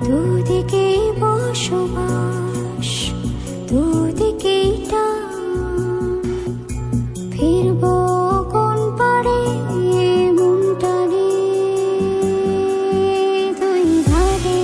দুদিকেই বসবাস, দুদিকেই টান, ফিরবো কোন পারে মনটা নিয়ে দুই ধারে।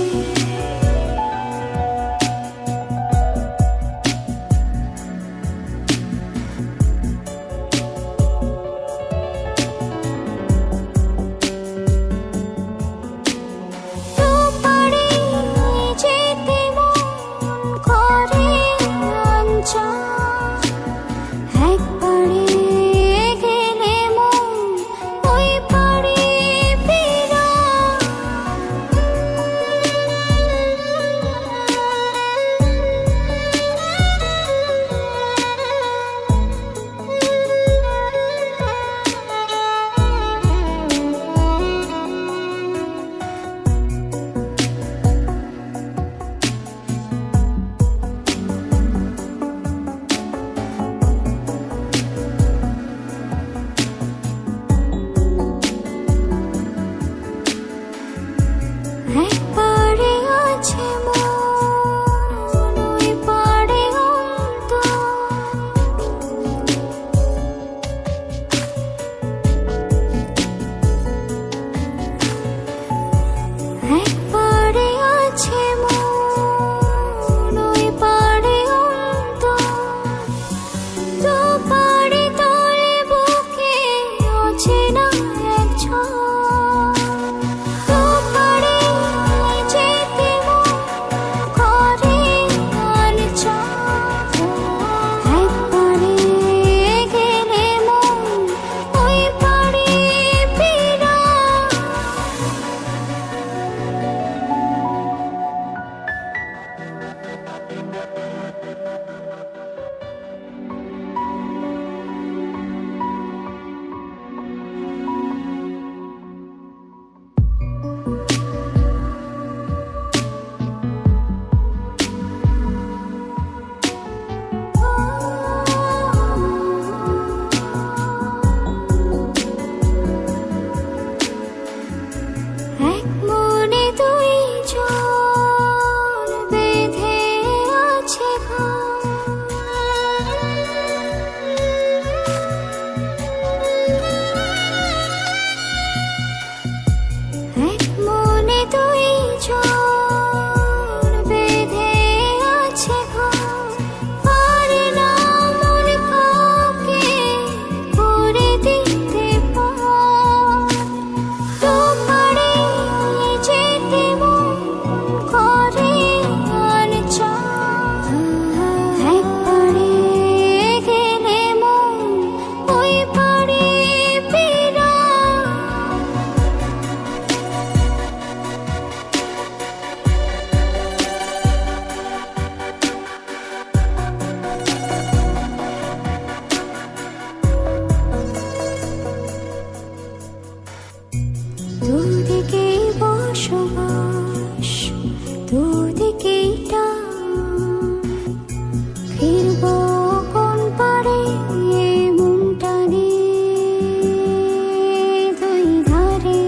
দুদিকেই বসবাস, দুদিকেই টান, ফিরবো কোন পারে মনটা নিয়ে দুই ধারে।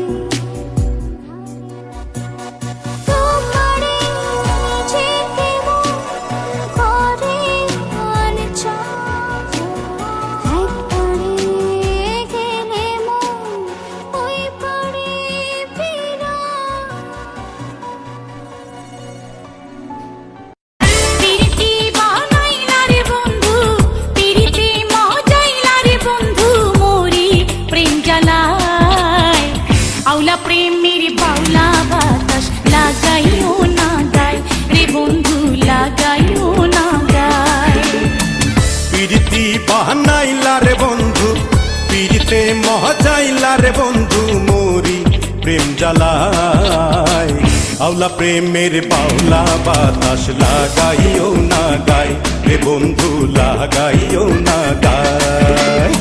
প্রেমের বাউলা বাতাস লাগাইও না গায় রে বন্ধু, লাগাইও না গায়। পিরিতি বাহানাইলা রে বন্ধু, পিরিতে মহাজাইলা রে বন্ধু, মোরি প্রেম জ্বালায়। আউলা প্রেমের বাউলা বাতাস লাগাইও না গায় রে বন্ধু, লাগাইও না গায়।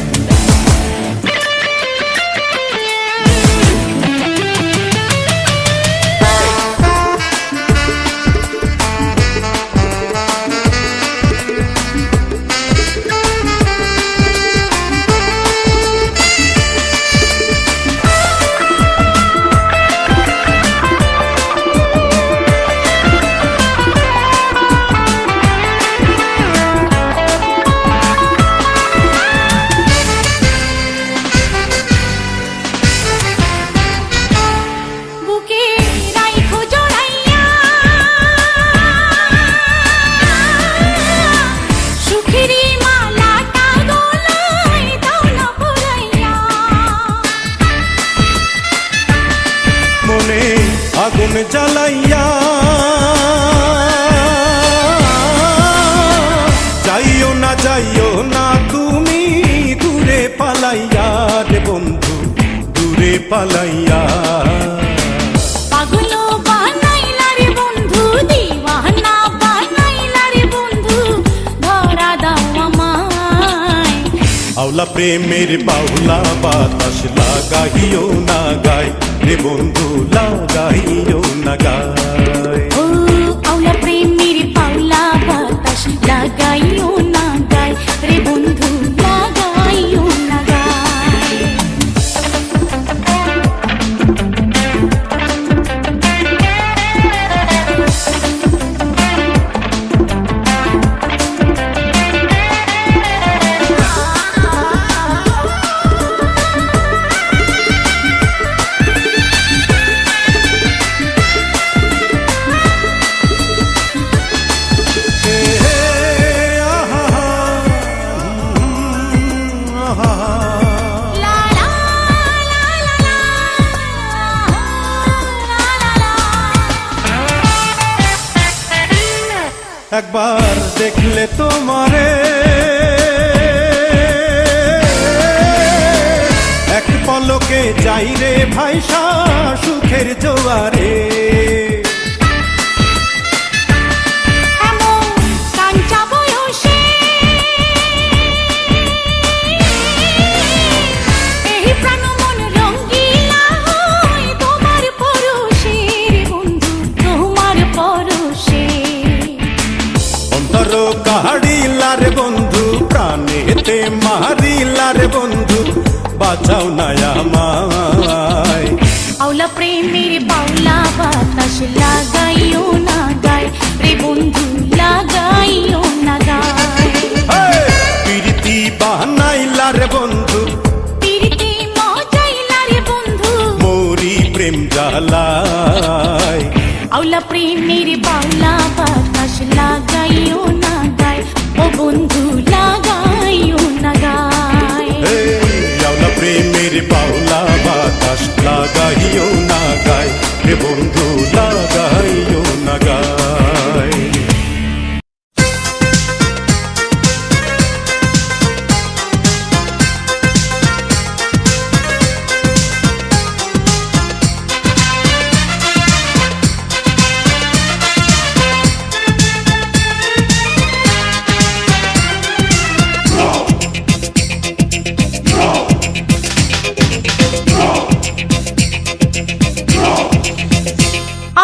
জ্বালাইয়া যাইও না তুমি দূরে পালাইয়া রে বন্ধু দূরে পালাইয়া পাগল বানাইলা রে বন্ধু দিওয়ানা বানাইলা রে বন্ধু ধরা দাও আমায় আওলা প্রেমের বাউলা বাতাস লাগাইও না গায় রে বন্ধু লাগাইও না গায় ও আওলা প্রেমের পাওলা বাতাস লাগাইও না গায় রে বন্ধু লাগাইও না গায় একবার দেখলে তোমারে এক পলকে যাই রে ভাইসা সুখের জোয়ারে এমন কাঞ্চা বয়সে এই প্রাণ মন রঙ্গিলা হয় তোমার পরশে রে বন্ধু তোমার পরশে অন্তর কাহাড়িলা রে বন্ধু প্রাণেতে মারিলা রে বন্ধু বাঁচাও না আমায় আওলা প্রেমের বাউলা বাতাস লাগাইও না গায় রে বন্ধু লাগাইও না গায় প্রীতি বানাইলা রে বন্ধু প্রীতি মজাইলা রে বন্ধু মোরি প্রেম জ্বালায় আওলা প্রেমের বাউলা বাতাস লাগাইও না গায় ও বন্ধু লাগাইও না গায় আওলা প্রেমের বাউলা বাতাস লাগাইও না গায় রে বন্ধু লাগাইও না গায়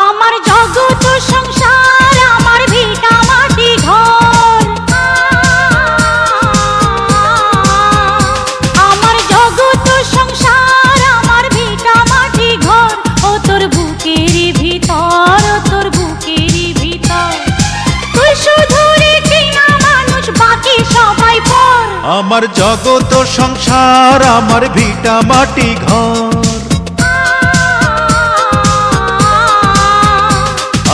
আমার জগৎ সংসার আমার ভিটা মাটি ঘর আমার জগৎ সংসার আমার ভিটা মাটি ঘর ও তোর বুকের ভিতর ও তোর বুকের ভিতর তুই শুধু রে কিনা মানুষ বাকি সবাই পর আমার জগত সংসার আমার ভিটা মাটি ঘর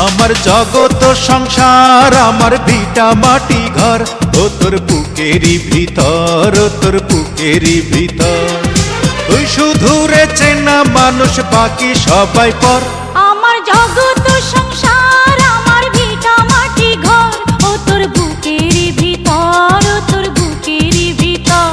আমার জগত সংসার আমার ভিটা মাটি ঘর ও তোর বুকেরই ভিতর ও তোর বুকেরই ভিতর তুই শুধু রে চেনা মানুষ বাকি সবাই পর আমার জগৎ সংসার আমার ভিটা মাটি ঘর ও তোর বুকের ভিতর ও তোর বুকের ভিতর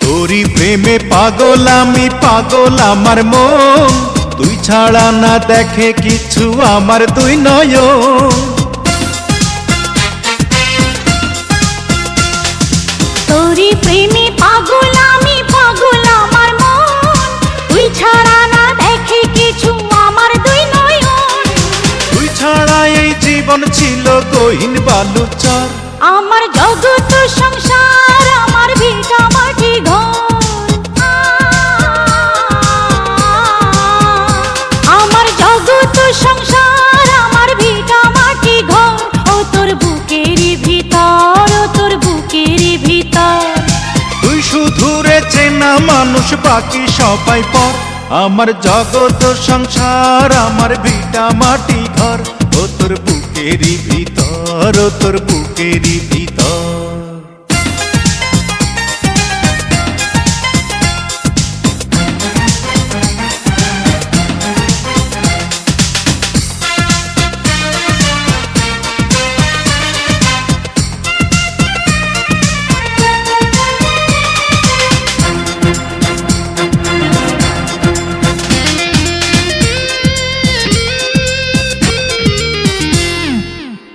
তোরি প্রেমে পাগল আমি পাগল আমার মন তুই ছাড়া না দেখে কিছু আমার দুই নয়ন তোরি প্রেমে পাগল আমি পাগল আমার মন তুই ছাড়া না দেখে কিছু আমার দুই নয়ন তুই ছাড়া এই জীবন ছিল গহীন বালুচর আমার জগৎ সংসার আমার ভিটা মাটি ঘর আমার জগৎ সংসার আমার ভিটা মাটি ঘর ও তোর বুক চেনা মানুষ বাকি সবাই পর। আমার জগৎ সংসার আমার ভিটা মাটি ঘর, ও তোর বুকেরই ভিতর, ও তোর বুকেরই ভিতর।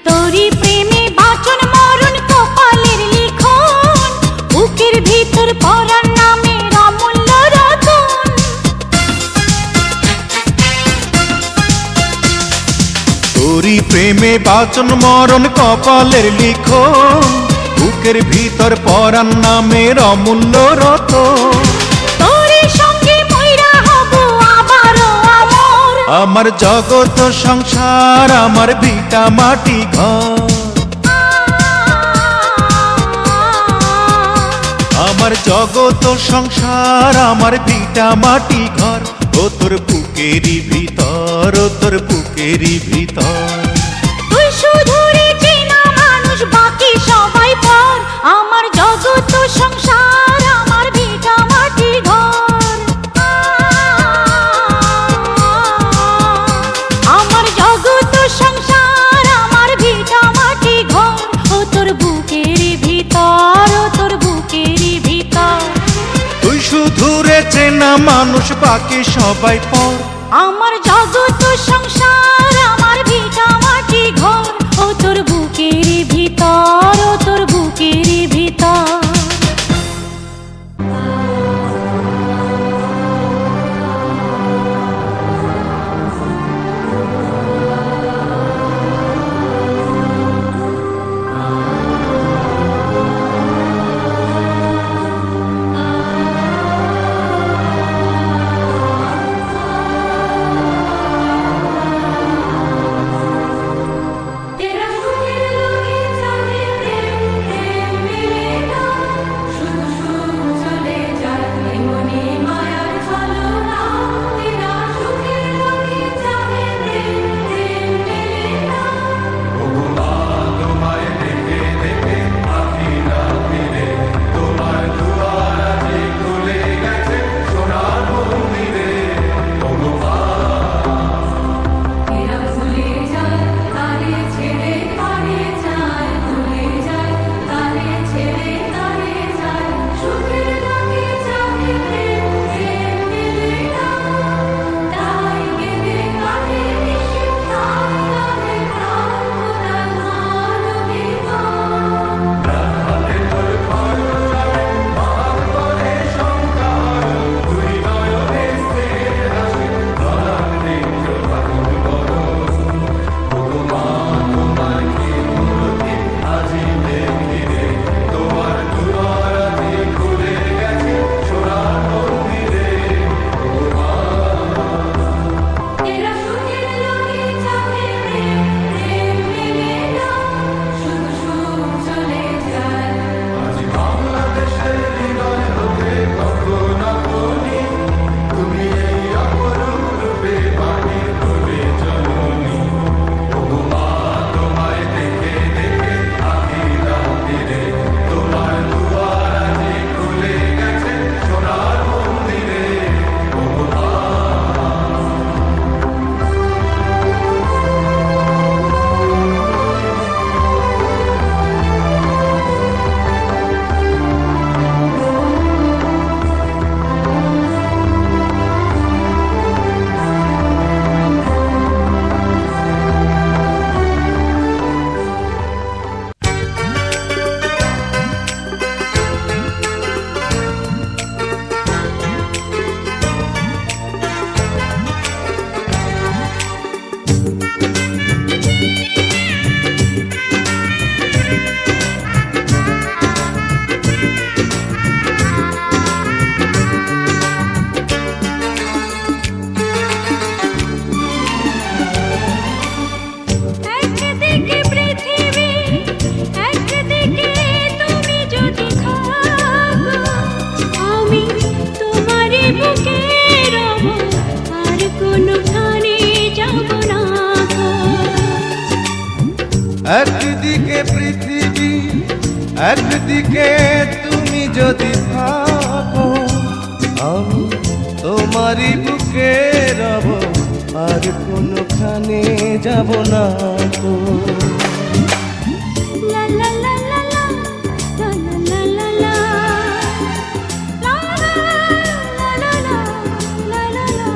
তোরি প্রেমে বাঁচন মরণ কপালের লিখন, বুকের ভিতর পরার নামে অমূল্য রতন। তোরি প্রেমে বাঁচন মরণ কপালের লিখন, বুকের ভিতর পরাণ নামের অমূল্য রতন। তোরি সঙ্গে মইরা হব আবারও আমর, আমার জগৎ সংসার আমার ভিটা মাটি ঘর, আমার জগৎ সংসার আমার ভিটা মাটি ঘর, ও তোর বুকেরই ভিতর, ও তোর বুকেরই ভিতর। তুই শুধু রে চেনা মানুষ বাকি সবাই পর, আমার জগৎ সংসার আমার ভিটা মাটি ঘর, আমার জগৎ সংসার আমার ভিটা মাটি ঘর, ও তোর বুকেরই ভিতর, ও তোর বুকেরই ভিতর। তুই শুধু রে চেনা মানুষ বাকি সবাই পর, আমার জগৎ সংসার আমার ভিটা মাটি ঘর, ও তোর বুকেরই ভিতর, ও তোর বুকেরই ভিতর। একদিকে তুমি যদি থাকো আমি তোমারই বুকে রব, আর কোনখানে যাব না তো। লা লা লা লা লা, লা লা লা লা লা, লা লা লা লা লা লা।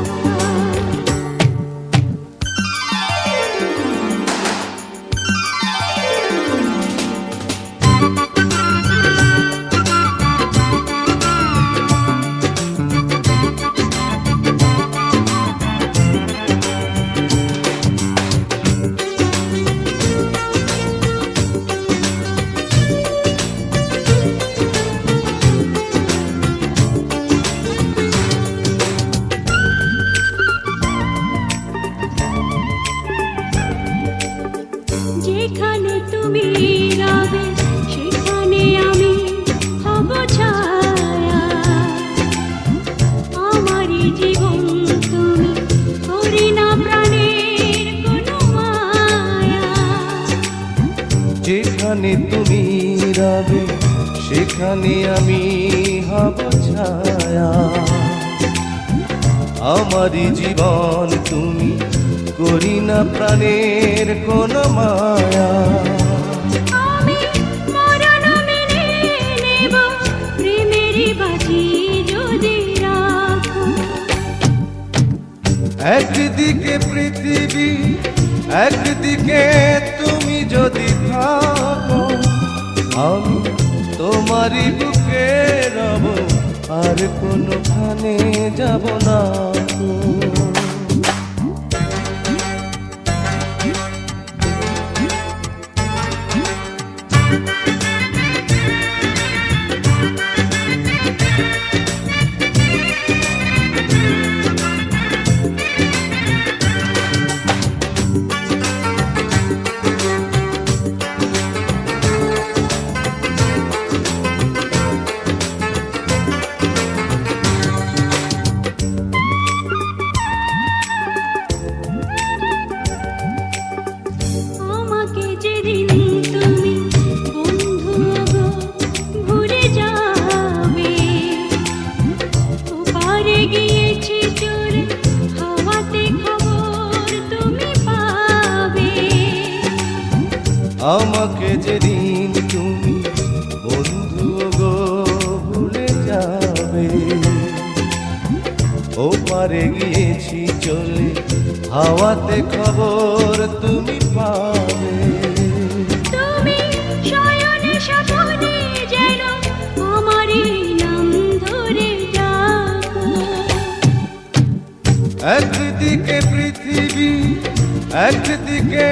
যেখানে তুমি রবে সেখানে আমি হব ছায়া, আমারই জীবন তুমি করি না প্রাণের কোনো মায়া। যেখানে তুমি রবে সেখানে আমি হব ছায়া, আমারই জীবন তুমি করি না প্রাণের কোন মায়া। আমি মরণ মেনে নেব প্রেমেরই বাজি যদি রাখো। একদিকে পৃথিবী একদিকে তুমি যদি থাকো আমি তোমারই বুকে রব, আর কোনখানে যাব না তো। আমাকে যেদিন তুমি বন্ধু গো ভুলে যাবে, ওপারে গিয়েছি চলে হাওয়াতে খবর তুমি পাবে। আমাকে যেদিন তুমি বন্ধু গো ভুলে যাবে, ওপারে গিয়েছি চলে হাওয়াতে খবর তুমি পাবে। তুমি শয়নে স্বপনে যেন আমারই নাম ধরে ডাকো। একদিকে পৃথিবী একদিকে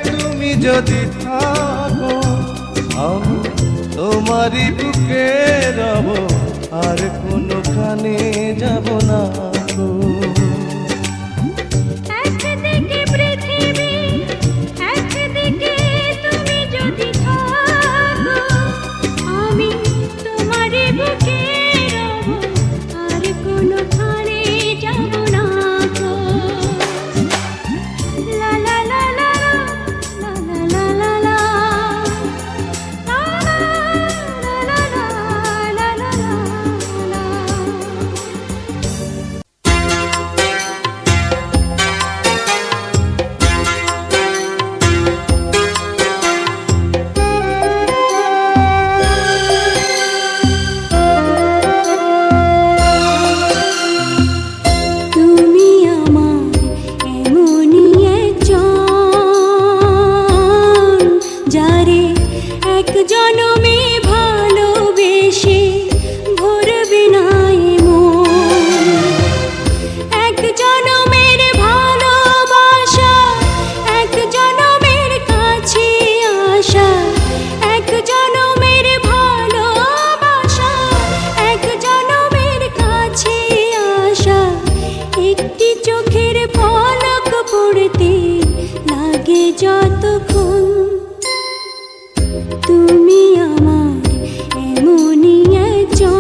তুমি যদি থাকো আমি তোমারই বুকে রব, আর কোনখানে যাব না তো। একদিকে পৃথিবী একদিকে তুমি যদি থাকো আমি তোমারই বুকে রব, আর কোনখানে যাব না গো। লা লা লা লা লা লা লা লা লা, লা লা লা লা লা লা লা। তুমি আমার এমনই একজন, যারে এক জনমে ভালোবেসে ভরবে না এ মন। এক জনমের ভালোবাসা, এক জনমের কাছে আসা, এক জনমের ভালোবাসা, এক জনমের কাছে আসা। একটি চোখের পলক পড়তে লাগে যতক্ষণ, তুমি আমার এমনই একজন,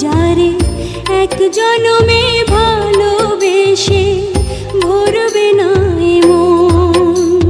যারে এক জনমে ভালোবেসে ভরবে না এ মন।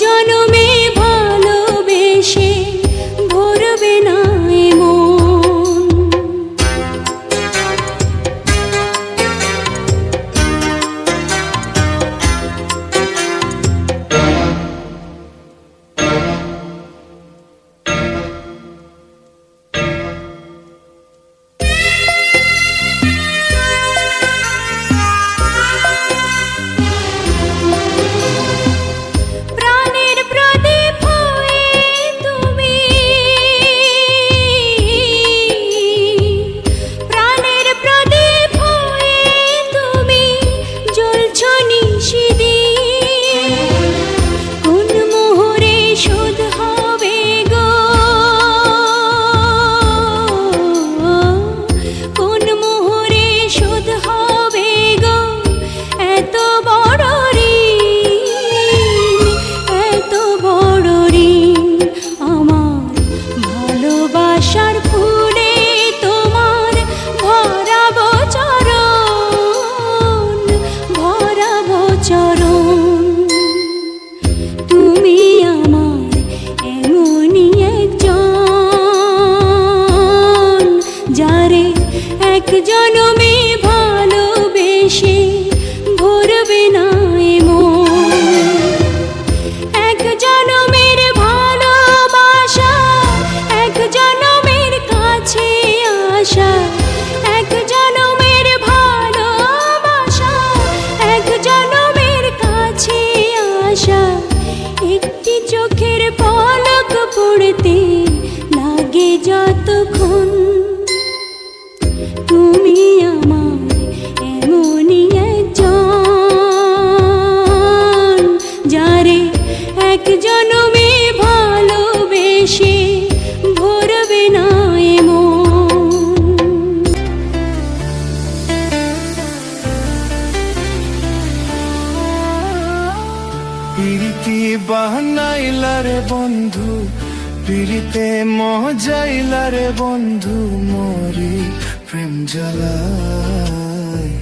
জনমে ভালোবেসে ভরবে না এ মন। প্রাণের প্রদীপ হয়ে তুমি, প্রাণের প্রদীপ হয়ে তুমি জ্বলছো নিশিদিন। কোন মোহরে শোধ হবে গো, কোন মোহরে শোধ হবে গো এত বড় ঋণ, এত বড় ঋণ। আমার ভালোবাসার ফুলে তোমার ভরাবো চরণ, ভরাবো চরণ। তুমি আমার এমনই একজন, যারে এক জনমে ভালোবেসে ভরবে না এ মন। এক জনমের ভালোবাসা, এক জনমের কাছে আসা, এক জনমের ভালোবাসা, এক জনমের কাছে আসা। একটি চোখের পলক পড়তে লাগে যতক্ষণ। তুমি আমার এমনই একজন, যারে এক জনমে ভালোবেসে ভরবে না এ মন। পিরিতি বাহানাইলা রে বন্ধু, পিরিতে মজাইলা রে বন্ধু, মরি প্রেম জ্বালায়।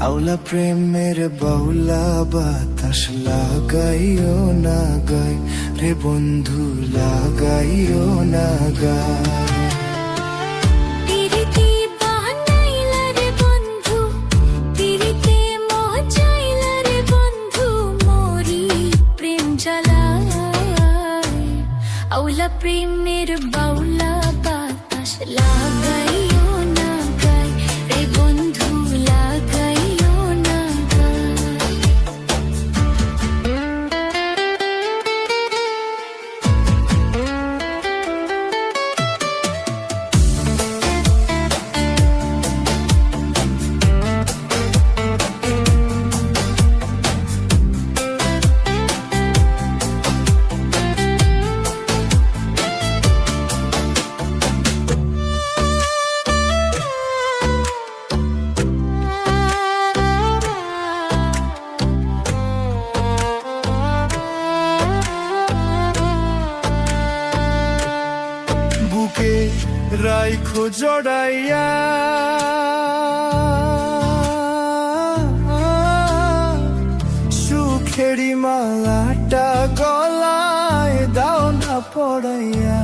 আউলা প্রেমের বাউলা বাতাস লাগাইও না গায় রে বন্ধু, লাগাইও না গায়। পিরিতি বাহানাইলা রে বন্ধু, পিরিতে মজাইলা রে বন্ধু, মরি প্রেম জ্বালায়। আউলা প্রেমের বাউলা বাতাস লাগাইও না গায় রে বন্ধু, লাগাইও না গায়। বুকে রাইখো জড়াইয়া, সুখেরি মালাটা গলায় দাও না পড়াইয়া।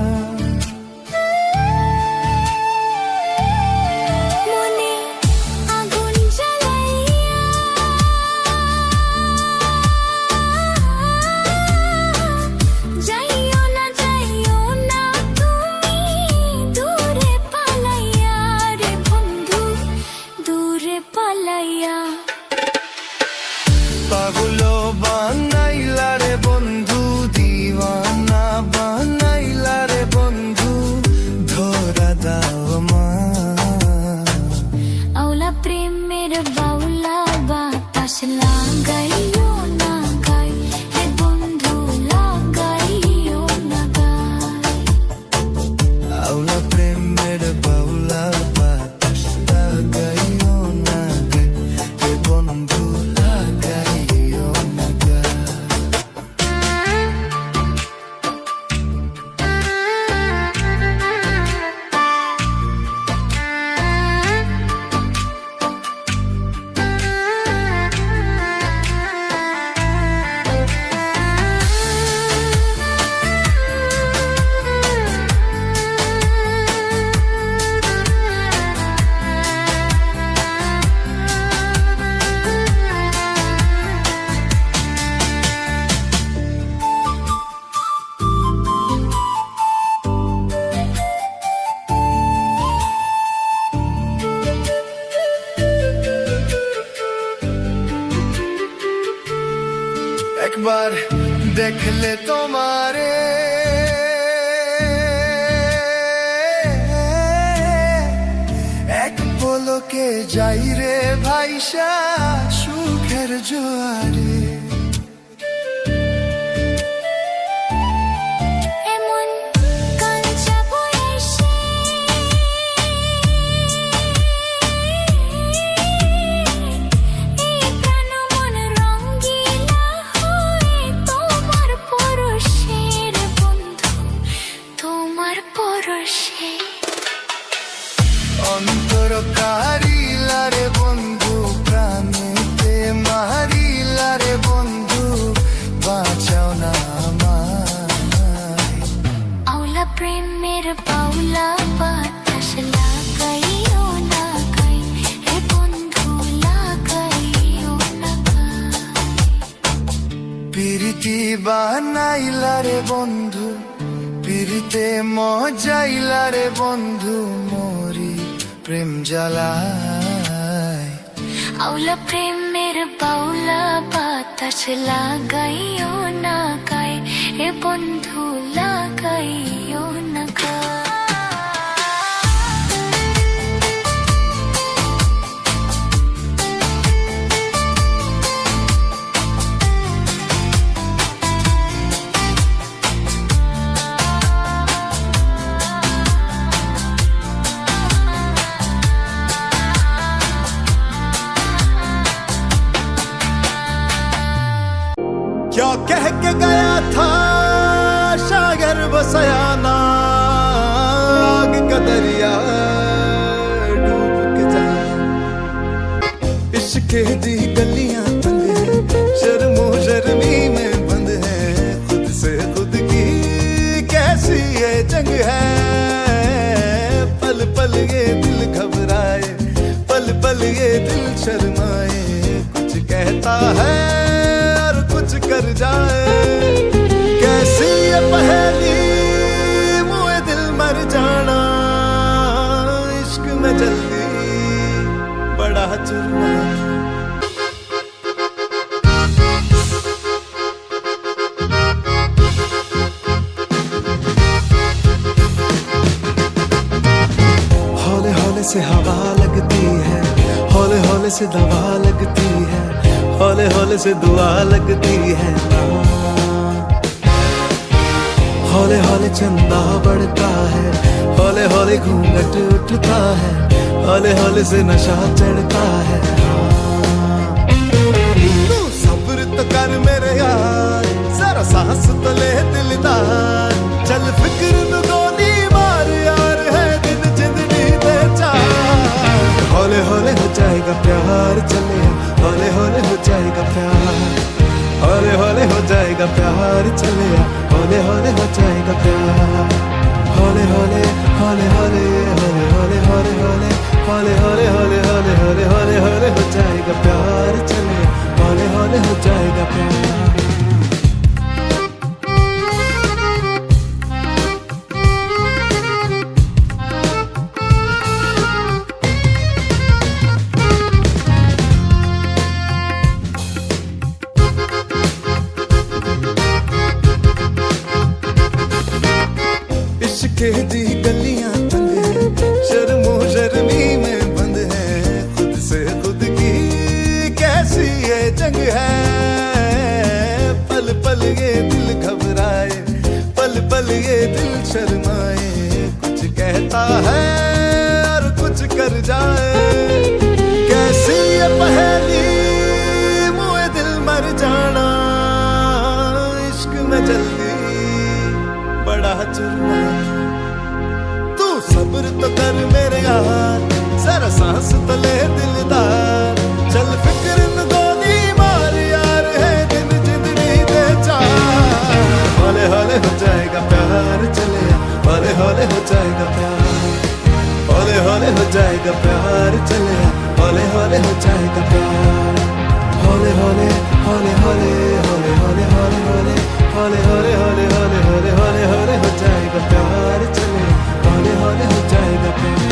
মনে আগুন জ্বালাইয়া, যাইও না তুমি দূরে পালাইয়া রে বন্ধু, দূরে পালাইয়া। পাগলো বানাইলা রে বন্ধু, দিওয়ানা বানাইলা রে দেখলে তোমারে এক পলকে যাই রে ভাইসা সুখের জোয়ারে। এমন কাঞ্চা বয়সে এই প্রাণ মন রঙ্গিলা হয় তোমার পরশের বন্ধু, তোমার পরশে। অন্তর কারিলা রে বন্ধু, প্রাণেতে মারিলা রে বন্ধু, বাঁচাও না আমায়। আওলা প্রেমের পাওলা বাতাস লাগাইও না গাই, হে বন্ধু লাগাইও না গাই। প্রীতি বানাইলা রে বন্ধু, প্রীতিতে মজাইলা রে বন্ধু, মরি প্রেম জ্বালায়। আওলা প্রেমের বাউলা বাতাস লাগাইও না গায়, হে বন্ধু লাগাইও না গায়। क्या कह के गया था शायर बसयाना, आग का दरिया डूब के जाना। इश्क दी गलियां तंग है, शर्मो शर्मी में बंद है, खुद से खुद की कैसी ये जंग है। पल पल ये दिल घबराए, पल पल ये दिल शर्माए, कुछ कहता है कुछ कर जाए। कैसी ये पहेली मुए दिल मर जाना, इश्क में जल्दी बड़ा जुर्माना। हौले हौले से हवा लगती है, हौले हौले से दवा लगती है, हौले हौले से दुआ लगती है ना। हौले हौले चंदा बढ़ता है, हौले हौले घूंघट उठता है, हौले हौले से नशा चढ़ता है। तू सब्र तो कर मेरे यार, जरा सांस तो ले दिलदार, चल फिक्र तू गोली मार यार, है दिन जिंदगी दे चार। हौले हौले हो जाएगा प्यार, चले हौले हौले हो जाएगा प्यार, हौले हौले हो जाएगा प्यार, चले हौले हौले हो जाएगा प्यार। हौले हौले हौले हौले हौले हौले हौले हौले हौले हौले हौले हौले हौले हौले हो जाएगा प्यार, चले हौले हौले हो जाएगा प्यार। इश्क दी गलियां तंग है, शर्मो शर्मी में बंद है, खुद से खुद की कैसी ये जंग है। पल पल ये दिल घबराए, पल पल ये दिल शर्माए, कुछ कहता है और कुछ कर जाए। कैसी ये पहेली मुए दिल मर जाना, इश्क में जल्दी बड़ा जुर्माना। तू सब्र तो कर मेरे यार, जरा सांस तो ले दिलदार, चल फिक्र न गोली मार यार, है दिन जिंदगी दे चार। हौले हौले हो जाएगा प्यार, चले हौले हौले हो जाएगा प्यार, हौले हौले हो जाएगा प्यार, चले हौले हौले हो जाएगा प्यार। हौले हौले हौले हौले हौले हौले हौले हौले हौले हौले हौले हौले हौले हौले हौले हो जाएगा प्यार, चले हौले हौले हो जाएगा प्यार।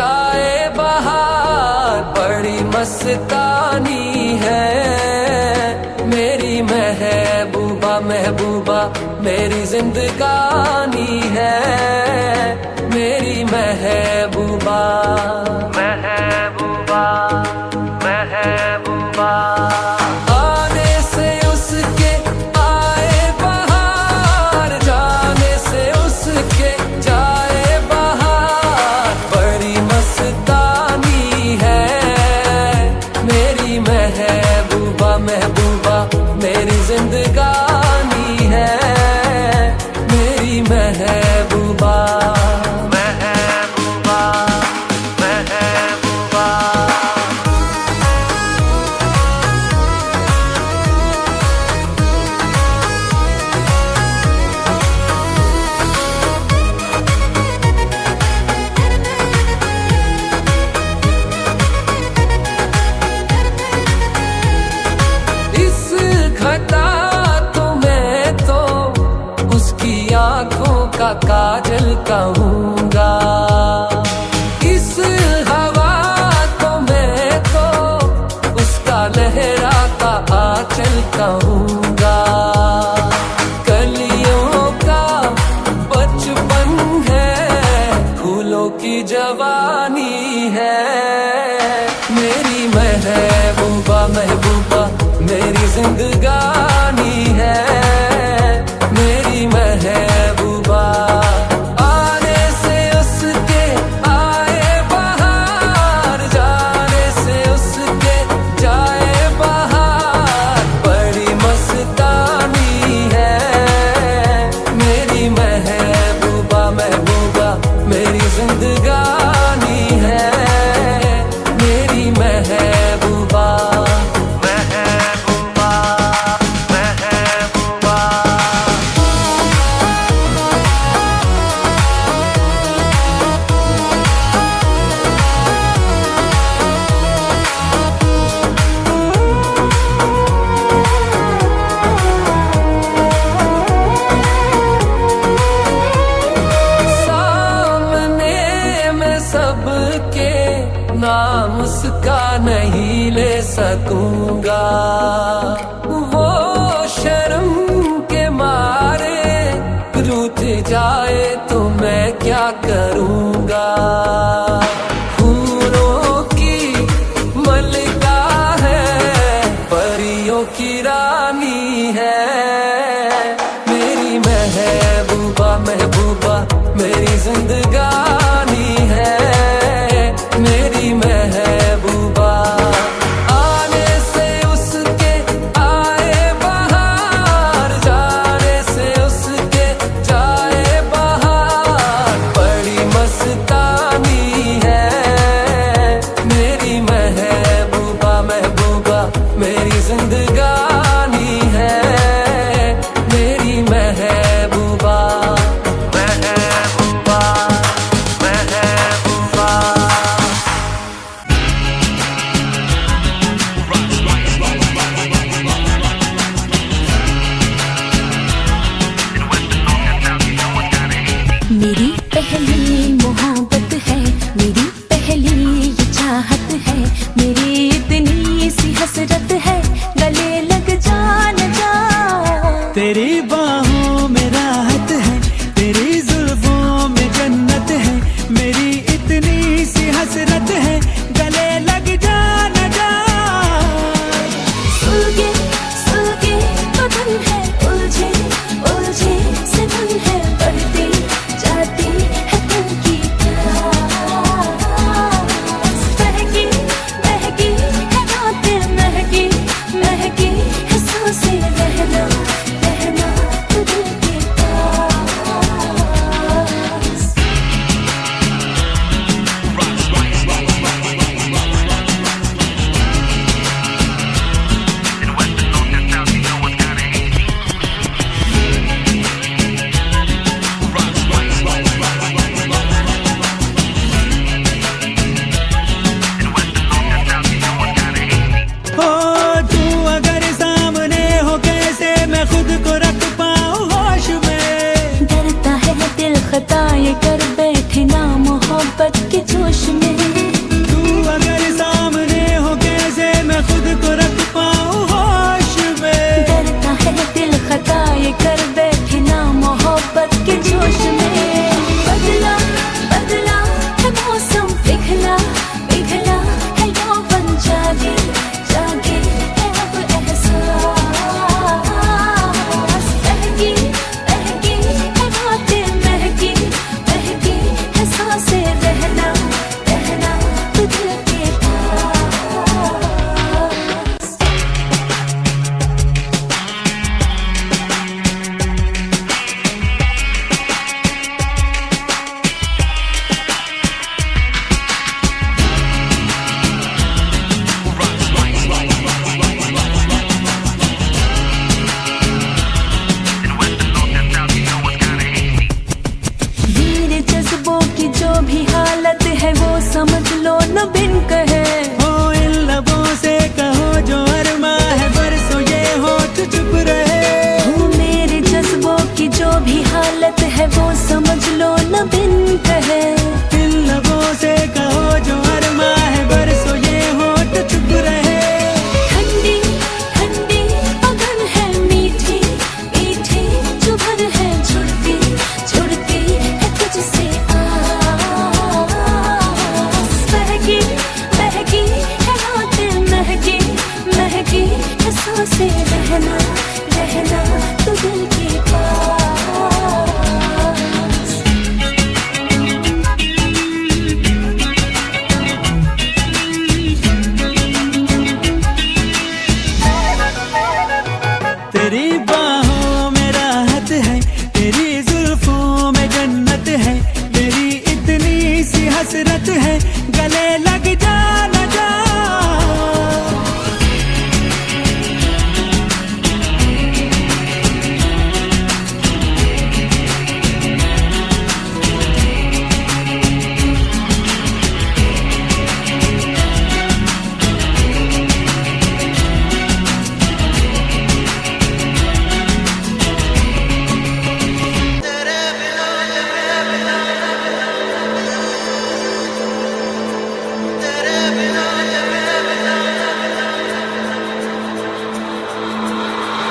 जाए बहार बड़ी मस्तानी है मेरी महबूबा महबूबा मेरी जिंदगानी है मेरी महबूबा महबूबा महबूबा आने से उसके आए बहार जाने से उसके जाए बहार बड़ी मस्तानी है मेरी महबूबा महबूबा मेरी जिंदगानी है मेरी महबूबा महबूबा महबूबा इस घटा तो मैं तो उसकी आंखों का काजल कहूंगा इस हवा तो मैं तो उसका लहराता आंचल कहूंगा कलियों का बचपन है फूलों की जवानी है मेरी महबूबा महबूबा मेरी जिंदगानी है मेरी महबूबा आने से उसके आए बहार जाने से उसके जाए बहार बड़ी मस्तानी है मेरी महबूबा महबूबा मेरी जिंदगानी है मेरी महबूबा महबूबा महबूबा सामने मैं सबके नाम उसका नहीं ले सकूंगा वो शर्म के मारे रूठ जाए तो मैं क्या करूंगा फूलों की मलिका है परियों की रानी है मेरी महबूबा महबूबा मेरी जिंदगानी है मेरी महबूबा आने से उसके आए बहार जाने से उसके जाए बहार बड़ी मस्तानी है मेरी महबूबा महबूबा मेरी जिंदगानी है मेरी महबूबा महबूबा महबूबा मेरी पहली मोहब्बत है मेरी पहली ये चाहत है मेरी इतनी सी हसरत है गले लग जा न जा तेरी बाहों में राहत है तेरी जुल्फों में जन्नत है मेरी इतनी सी हसरत है गले लग जा न जा सुलगे बदन है उलझे उलझे से धुन है बढ़ती जाती है दिल की प्यास बहकी समझ लो न बिन कहे। हो इन लबों से कहो जो अरमा है, बरसों ये होठ चुप रहे। हो मेरे जज्बों की जो भी हालत है वो समझ लो न बिन कहे। इन लबों से कहो जो अरमा है, बरसों ये होठ चुप रहे। ठंडी ठंडी पवन है, मीठी मीठी चुभन है, छुड़ती छुड़ती है तुझसे आस। बहकी बहकी है रातें, महकी महकी है सांसें, रहना रहना तू दिल के पास। तेरी बाहों में राहत है, तेरी जुल्फों में जन्नत है, तेरी इतनी सी हसरत है, गले लग जा न जा।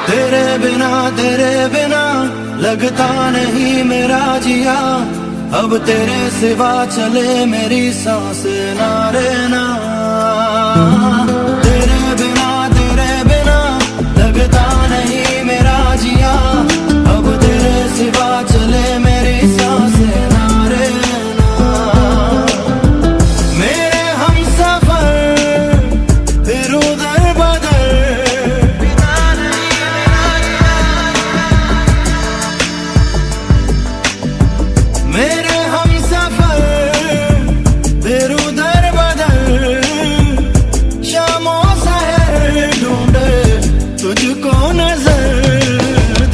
तेरे बिना लगता नहीं मेरा जिया, अब तेरे सिवा चले मेरी सांस ना रे ना। तेरे बिना लगता नहीं मेरा जिया, अब तेरे सिवा चले मेरी सांस ना रे ना। मेरे हमसफर फिर उधर बदर, मेरे हमसफर फिर उधर बदल, शामों सहर ढूंढे तुझको नजर।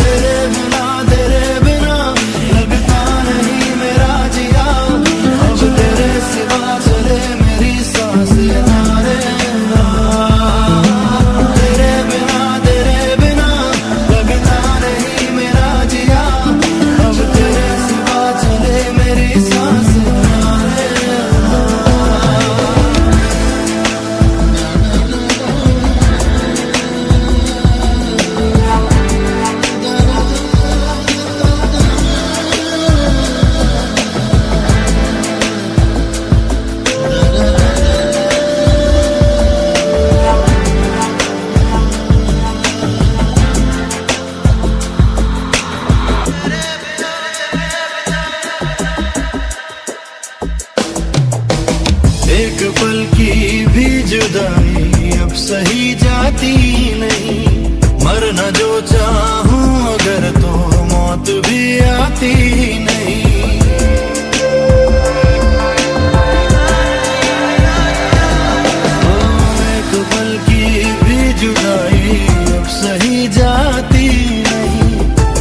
तेरे बिना लगता नहीं मेरा जिया, अब तेरे सिवा चले मेरी सांस ना रे ना। तेरे बिना लगता नहीं मेरा जिया, अब तेरे सिवा चले मेरी सांस ना रे ना। एक पल की भी जुदाई अब सही जाती नहीं, मरना जो चाहूं अगर तो मौत भी आती नहीं। एक पल की भी जुदाई अब सही जाती नहीं,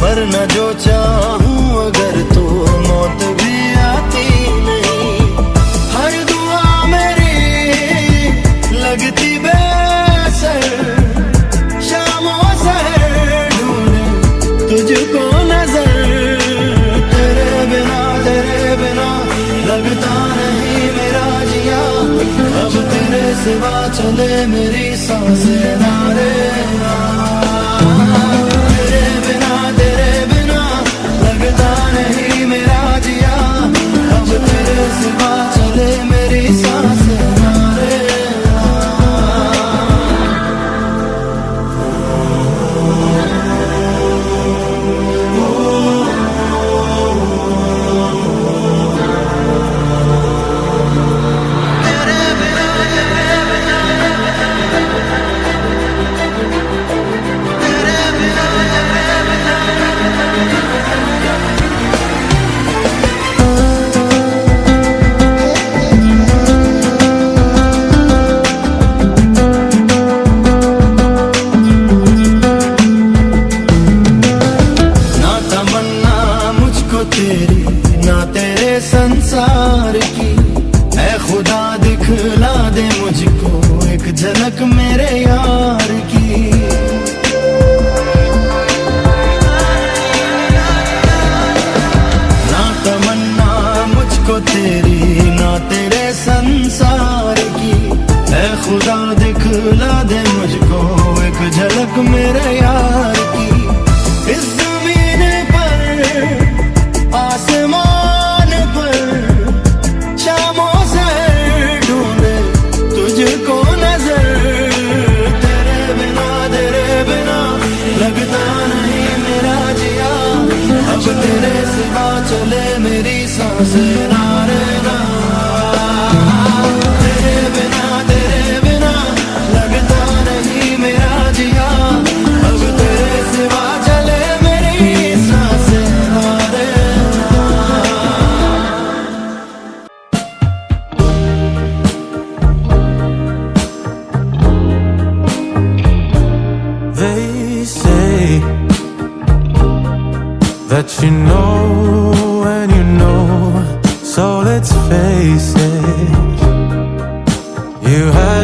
मरना जो चाहूं अगर तो मौत भी आती नहीं। हर दुआ मेरी लगती बेअसर, शामों सहर ढूंढे तुझको नजर। तेरे बिना लगता नहीं मेरा जिया, अब तेरे सिवा चले मेरी सांसें ना रे ना। तेरे बिना लगता नहीं मेरा जिया, अब तेरे सिवा चले मेरी सांसें ना रे ना। तेरे बिना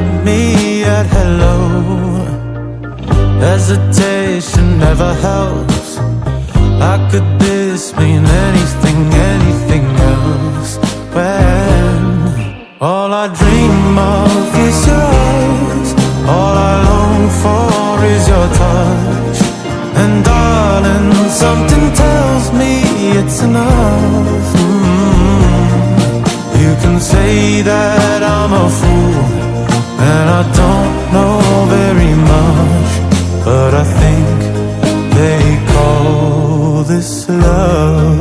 met me at hello. Hesitation never helps. How could this mean anything, anything else? When all I dream of is yours, all I long for is your touch. And darling, something tells me it's enough. You can say that I'm a fool and I don't know very much, but I think they call this love.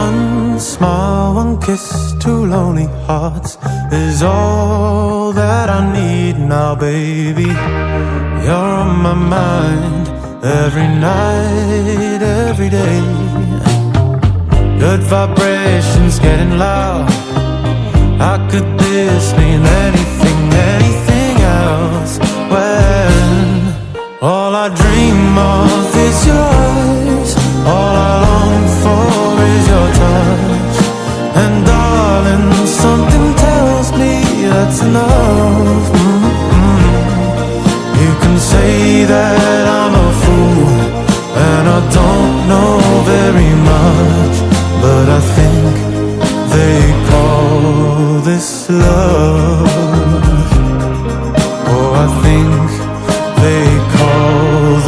One smile, one kiss, two lonely hearts is all that I need now, baby. You're on my mind every night, every day. Good vibrations getting loud. How could this mean anything, anything else? When all I dream of is yours, all I long for is your touch. And darling, something tells me that's enough. You can say that I'm a fool and I don't know very much, but I think they call this love. Oh, I think they call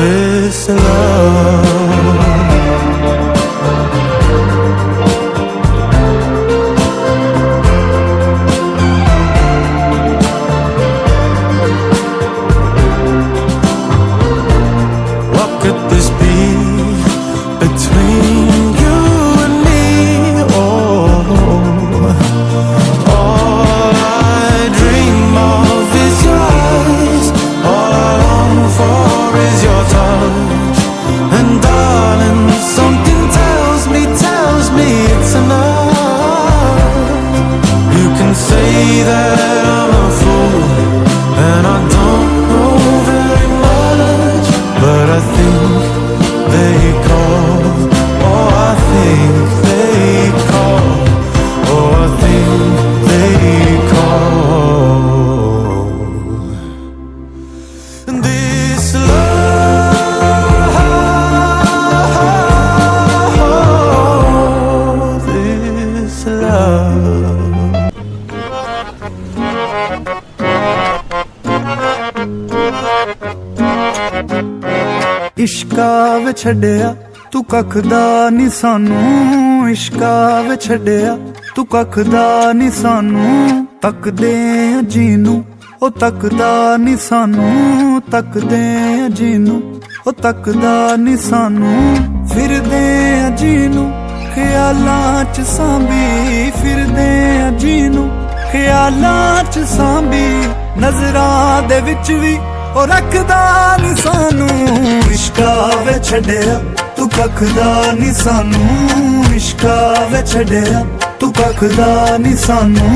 this love. What could this be between you and me? Oh, all I dream of is yours, all I long for is your touch. And darling, something tells me it's enough. You can say that I'm a fool and I don't know very much, but I think they call, oh I think they call, oh I think they call this love, this love. इश्का वे छड़िया तू कख दा नी सानू, इश्का वे छड़िया तू कख दा नी सानू। तकदे जीनू ओ तकदा नी सानू, तकदे जीनू ओ तकदा नी सानू। फिरदे जीनू ख्यालां च सांभी, फिरदे जीनू ख्यालां च सांभी। नजरां दे विच वी ओ रखदा नी सानू। इश्का वे छड़िया तू कखदा नी सानू, इश्का वे छड़िया तू कखदा नी सानू।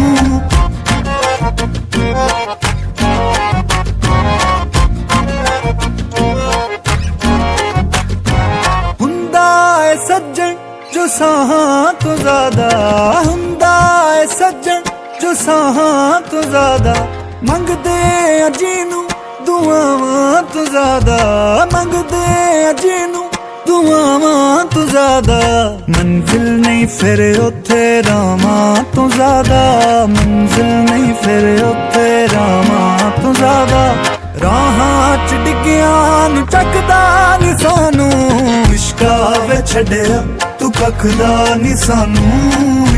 हुंदा ऐ सज्जन जो साहां तो ज्यादा, हुंदा ऐ सज्जन जो साहां तो ज्यादा। मंगदे जीनू दुआवां तो ज्यादा, मंगदे जीनू दुआवां तो ज्यादा। मंजिल नहीं फिर उथे रामां तो ज्यादा, मंजिल नहीं फिर उथे रामां तो ज्यादा। राहां च डिग्गियां नू चकदा नी सानू। इश्का वे छड़िया तू कखदा नी सानू,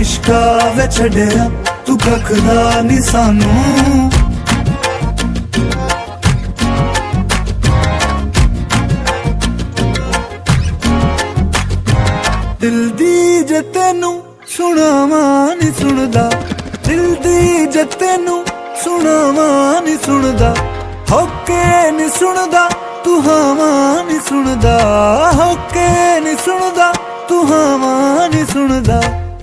इश्का वे छड़िया तू कखदा नी सानू। दिल दी जे तेनू सुनावां नी सुनदा, दिल दी जे तेनू सुनावां नी सुनदा। होके नी सुनदा तू हावां नी सुनदा, होके नी सुनदा तू हावां नी सुनदा।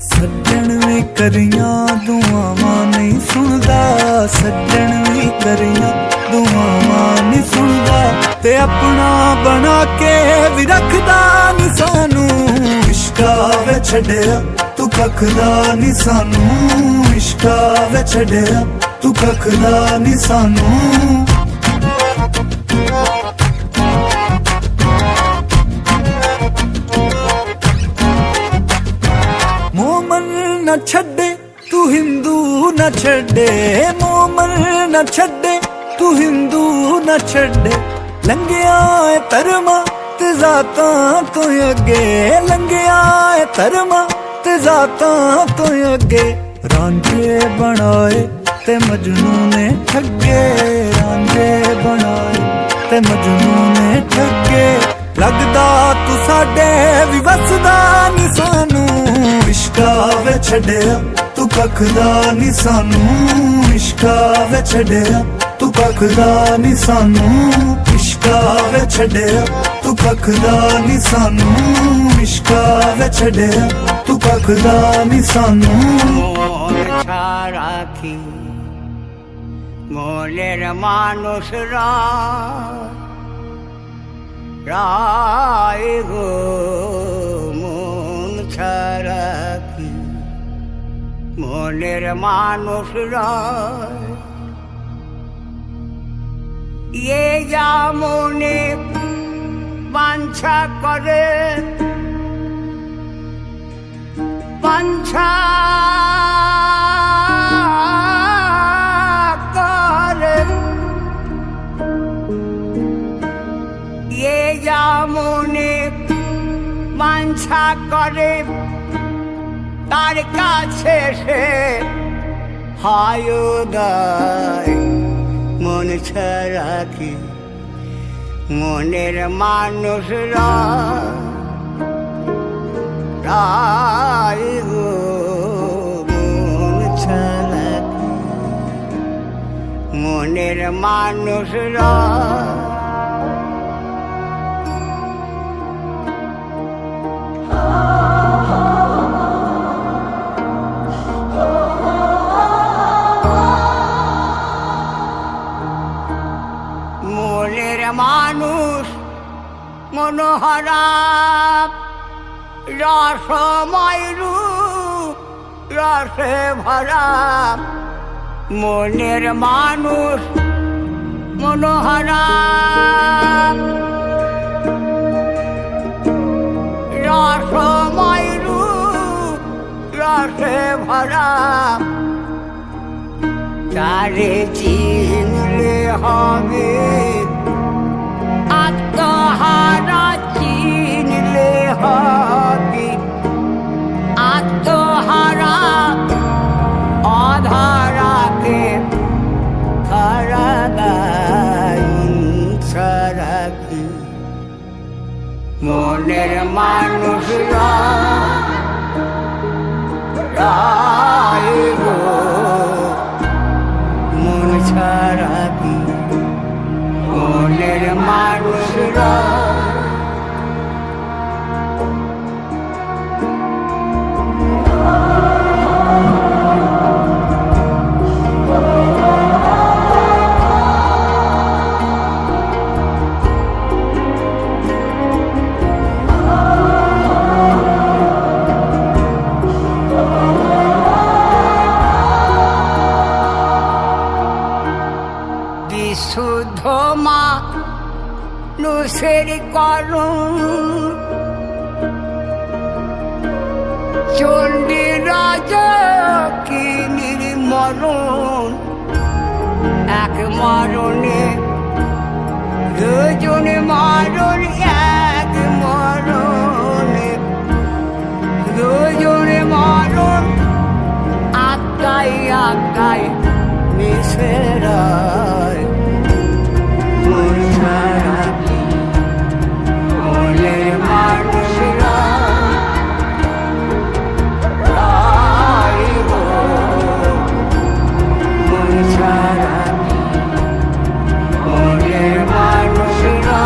सज्जन भी करियां दुआवां नहीं सुनदा, सज्जन भी करियां दुआवां नहीं सुनदा। ते अपना बना के भी रखदा नी सानू। इश्का वे छड़िया तू कखदा नी सानू इश्का वे छड़िया तू कखदा नी सानू मोमन न छड़े तू हिंदू न छड़े मोमन न छड़े तू हिंदू न छड़े लंघिया है धर्मा ते जातां तो अगे लंघिया है धर्मा ते जातां तो अगे रांझे बनाए ते मजनू ने ठगे रांझे बनाए ते मजनू ने ठगे लगदा तू साडे भी वसदा नी सानू इश्का वे छड़िया तू कखदा नी सानू इश्का वे छड़िया तू कखदा नी सानू इश्का वे छड़िया तू कखदा नी सानू इश्का वे छड़िया तू कखदा नी सानू রাখি মনের মানুষরা রায় গো মন ছাড়াকি মনের মানুষরা যা মনে বাঞ্ছা করে বাঞ্ছা করে যা মনে বাঞ্ছা করে তার কাছে সে হয় উদয় মন ছাড়া কি মনের মানুষরা রায় গো মন ছাড়া কি মনের মানুষরা মনের মানুষ মনোহরা রসময় রূপ রসে ভরা মনের মানুষ মনোহরা রসময় রূপ রসে ভরা তারে চিনলে হবে আত্মহারা চিনলে হবে আত্মহারা অধারাকে ছাড়াকি মনের মানুষরা রায় গো মন ছাড়া কি মনের মানুষরা বিশুদ্ধ মানুষের করুণ চণ্ডী রাজা কি নির্মরণ এক মরণে দুজন মরণ এক মরণে দুজন মরণ আত্মায় আত্মায় মিশেরায় মন ছাড়া কি মনের মানুষরা রায় গো মন ছাড়া কি মনের মানুষরা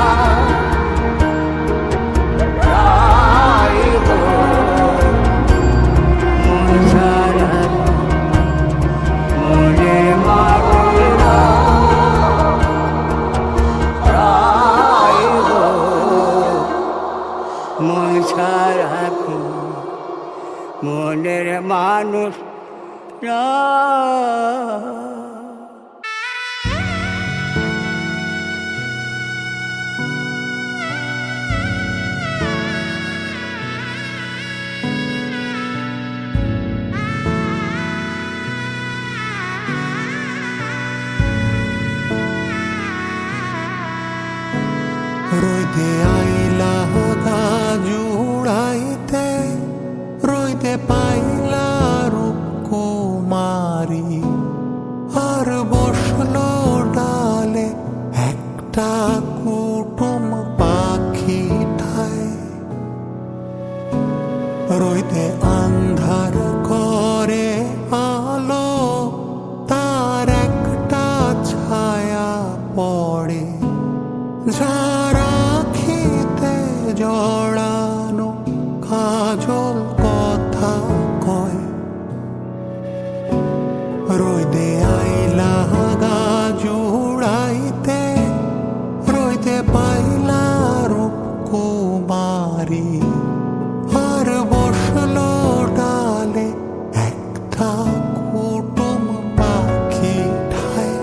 মানুষ না। রইতে আইলা গাজুড়াইতে, রইতে পাইলা রূপকুমারী, আর বসলো ডালে একটা কুটুম পাখি ঠায়। রইতে আন্ধার করে আলো, তার একটা ছায়া পড়ে, যারা খেতে জড়ানো কাজল কথা কয়। রইতে আইলা গাজুড়াইতে, রইতে পাইলা রূপকুমারী, আর বসলো ডালে একটা কুটুম পাখি ঠায়।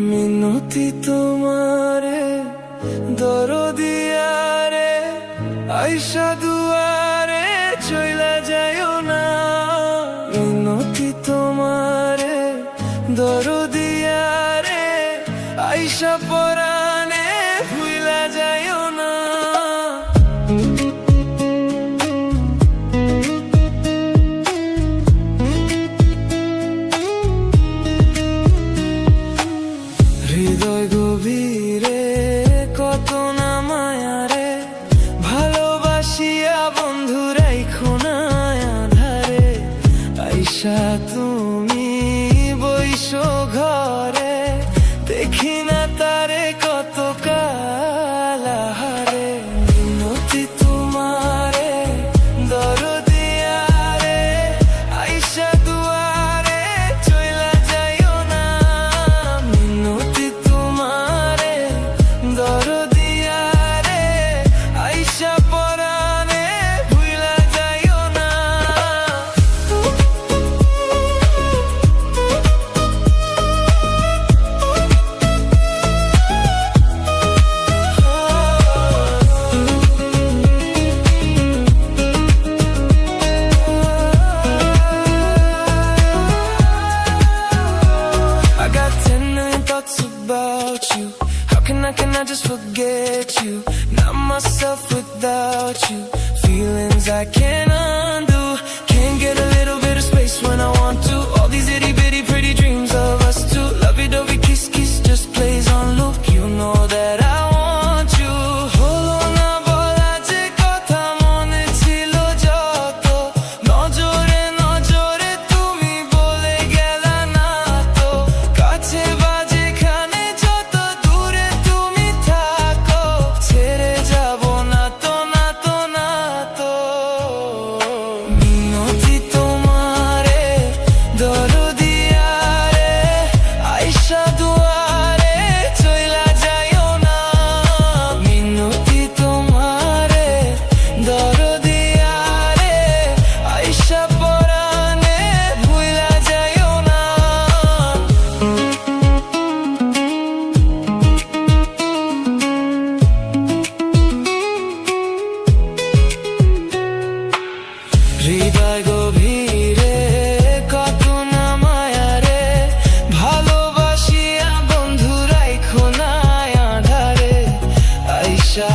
মিনতি তোমারে দরদিয়ারে আইসা দুয়ারে চইলা যাইও না। মিনতি তোমারে দরদিয়ারে আইসা পরানে ভুইলা যাইও না। হৃদয় গভীরে কত না মায়ারে ভালোবাসিয়া বন্ধু you, not myself without you. Feelings I can't undo, can't get a little bit of space when I want to. All these itty bitty pretty dreams of us two, lovey-dovey kiss kiss just plays on loop. You know that I want you. হলো না বলা যে কথা মনে ছিল যত, নজরে নজরে তুমি বলে গেলা না তো। কাছে বা যেখানে যত দূরে তুমি থাকো, ছেড়ে যাব না তো না তো না তো। মিনতি তোমারে দরদি আরে, আইসা দুয়ারে চইলা যাইও না। মিনতি তোমারে দরদি আরে, আইসা পরানে ভুইলা যাইও না। হৃদয় গভীরে কত না মায়া রে, ভালোবাসিয়া বন্ধু রাইখো না আধারে। আইসা